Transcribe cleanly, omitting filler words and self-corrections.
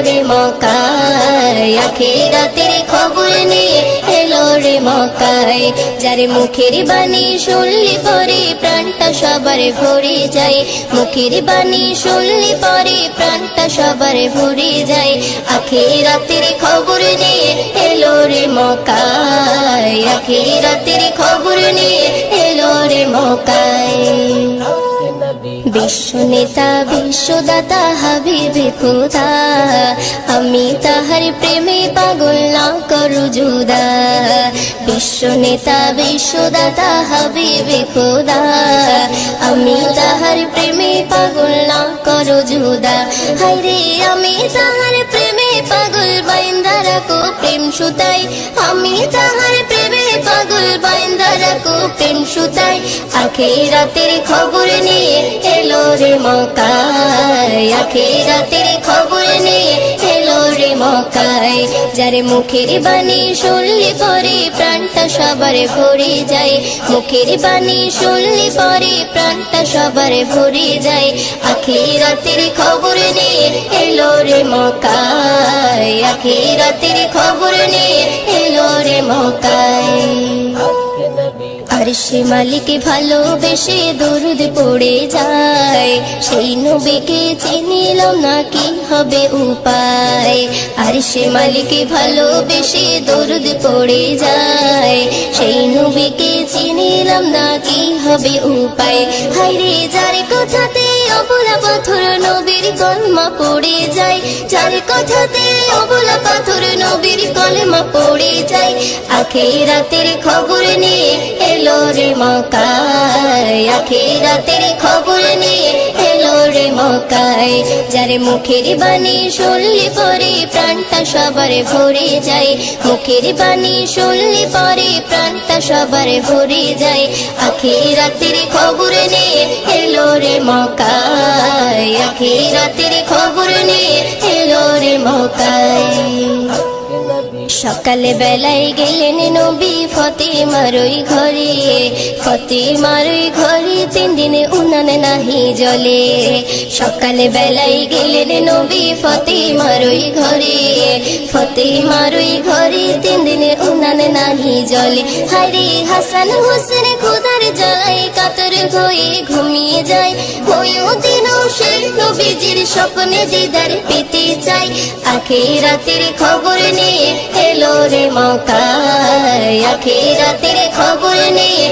রে মক্কায়, আখিরাতের খবর নিয়ে এলো রে মক্কায়। যার মুখের বাণী শুনলে পরে প্রাণটা সবার ভরে যায়, মুখের বাণী শুনলে পরে প্রাণটা সবার ভরে যায়। আখিরাতের খবর নিয়ে এলো রে মক্কায়, আখিরাতের খবর নিয়ে এলো রে মক্কায়। বিশ্ব নেতা বিশ্বদাতা হাবিবে খোদা, আমি তাহার প্রেমে পাগল না করু জুদা। বিশ্ব নেতা বিশ্বদাতা হাবিবে খোদা, আমি তাহার প্রেমে পাগল না করু জুদা। হায়রে আমি তাহার প্রেমে পাগল বাইন্দা রাখো প্রেম সুতাই, আমি তাহার প্রেমে পাগল বাইন্দা রাখো প্রেম সুতাই। আখিরাতের খবর নিয়ে এলো রে মক্কায়, আখিরাতের খবর নিয়ে এলো রে মক্কায়। যার মুখের বাণী শুনলে পরে প্রাণটা সবার ভরে যায়, মুখের বাণী শুনলে পরে প্রাণটা সবার ভরে যায়। আখিরাতের খবর নিয়ে এলো রে মক্কায়, আখিরাতের খবর নিয়ে এলো রে মক্কায়। আরশে মালিক ভালোবেসে দরুদ পড়ে যায়, সেই নবীকে চিনিলাম না কি হবে উপায়। আরশে মালিক ভালোবেসে দরুদ পড়ে যায়, সেই নবীকে চিনিলাম না কি হবে উপায়। হায়রে যার কথাতে অবলা পাথর নবীর কলমা পড়ে যায়, যার কথাতে অবলা পাথর নবীর কলমা পড়ে যায়। আখিরাতের খবর নিয়ে এলো রে মক্কায়, আখিরাতের খবর নিয়ে এলো রে মক্কায়। যার মুখের বাণী শুনলে পরে প্রাণটা সবার ভরে যায়, মুখের বাণী শুনলে পরে প্রাণটা সবার ভরে যায়। আখিরাতের খবর নিয়ে এলো রে মক্কায়, আখিরাতের খবর নিয়ে এলো রে মক্কায়। সকালে বেলায় গেলেন নবী ফতেমার ওই ঘরে, ফতেমার ওই ঘরে 3 দিনে উনান নাহি জ্বলে। সকালে বেলায় গেলেন নবী ফতেমার ওই ঘরে, ফতেমার ওই ঘরে 3 দিনে উনান নাহি জ্বলে। হায়রে হাসান হোসেন খোদার জ্বালায় কাতর হয়ে ঘুমিয়ে যায়, ওইও দিনও সেই নবীজির স্বপ্নে দিদার পেতে চাই। আখিরাতের খবর নিয়ে এলো রে মক্কায়, আখিরাতের খবর নিয়ে